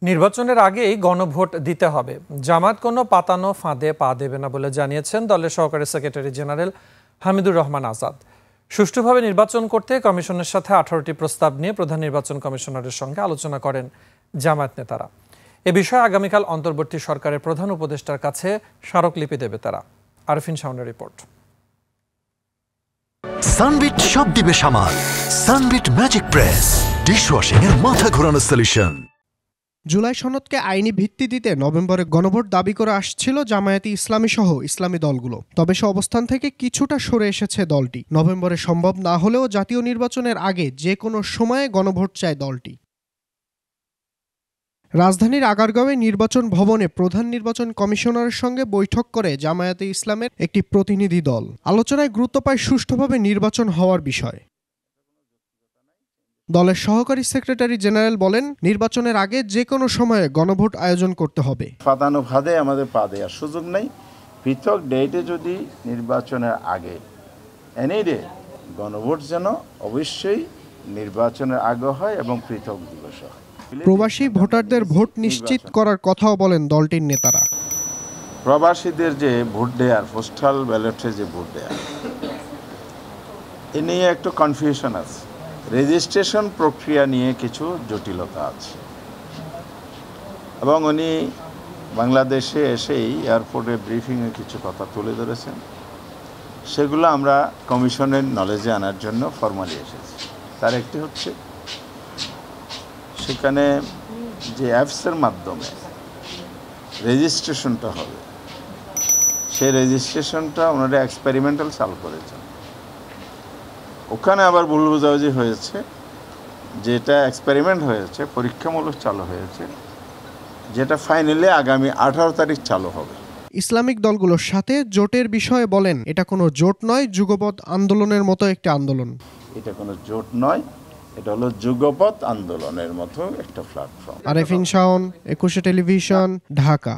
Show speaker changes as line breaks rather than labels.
নির্বাচনের আগেই গণভোট দিতে হবে। জামাত কোনো পাতানো ফাঁদে পা দেবে না বলে জানিয়েছেন দলের সহকারী সেক্রেটারি জেনারেল হামিদুর রহমান আজাদ। সুষ্ঠুভাবে নির্বাচন করতে কমিশনের সাথে 18টি প্রস্তাব নিয়ে প্রধান নির্বাচন কমিশনারের সঙ্গে আলোচনা করেন জামায়াত নেতারা। এ বিষয়ে আগামীকাল অন্তর্বর্তী সরকারের প্রধান উপদেষ্টার কাছে স্মারকলিপি দেবে তারা। আরফিন শাওনের রিপোর্ট।
সানবিট সব দিবে সামাল। সানবিট ম্যাজিক প্রেস ডিশওয়াশিং এর মাথা ঘোরানো সলিউশন।
জুলাই সনদকে আইনি ভিত্তি দিতে নভেম্বরে গণভোট দাবি করে আসছিল জামায়াতে ইসলামী সহ ইসলামী দলগুলো। তবে সে অবস্থান থেকে কিছুটা সরে এসেছে দলটি। নভেম্বরে সম্ভব না হলেও জাতীয় নির্বাচনের আগে যে কোনো সময়ে গণভোট চায় দলটি। রাজধানীর আগারগাঁওয়ে নির্বাচন ভবনে প্রধান নির্বাচন কমিশনারের সঙ্গে বৈঠক করে জামায়াতে ইসলামের একটি প্রতিনিধি দল। আলোচনায় গুরুত্ব পায় সুষ্ঠুভাবে নির্বাচন হওয়ার বিষয়। দলের সহকারী সেক্রেটারি জেনারেল বলেন, নির্বাচনের আগে যে কোনো সময়ে গণভোট আয়োজন করতে হবে।
ফাঁদানো ফাঁদে আমাদের পা দেওয়ার সুযোগ নেই। পৃথক ডেটে যদি নির্বাচনের আগে এনি ডে গণভোট যেন অবশ্যই নির্বাচনের আগে হয় এবং পৃথক দিবস হয়।
প্রবাসী ভোটারদের ভোট নিশ্চিত করার কথাও বলেন দলটির নেতারা।
প্রবাসীদের যে ভোট দেওয়ার পোস্টাল ব্যালটে যে ভোট দেওয়ার এ নিয়ে একটু কনফিউশন আছে। রেজিস্ট্রেশন প্রক্রিয়া নিয়ে কিছু জটিলতা আছে এবং উনি বাংলাদেশে এসেই এয়ারপোর্টে ব্রিফিংয়ে কিছু কথা তুলে ধরেছেন। সেগুলো আমরা কমিশনের নলেজে আনার জন্য ফর্মালি এসেছি। তার একটি হচ্ছে সেখানে যে অ্যাপসের মাধ্যমে রেজিস্ট্রেশনটা হবে সেই রেজিস্ট্রেশনটা ওনারা এক্সপেরিমেন্টাল চালু করেছেন। ওখানে আবার ভুল বোঝাবুঝি হয়েছে, যেটা এক্সপেরিমেন্ট হয়েছে পরীক্ষামূলক চালু হয়েছে, যেটা ফাইনালি আগামী 18 তারিখ চালু হবে।
ইসলামিক দলগুলোর সাথে জোটের বিষয়ে বলেন, এটা কোনো জোট নয়, যুগপৎ আন্দোলনের মতো একটি আন্দোলন।
এটা কোনো জোট নয়, এটা হলো যুগপৎ আন্দোলনের মতো একটা প্ল্যাটফর্ম।
আরফিন শাওন, 21 টেলিভিশন, ঢাকা।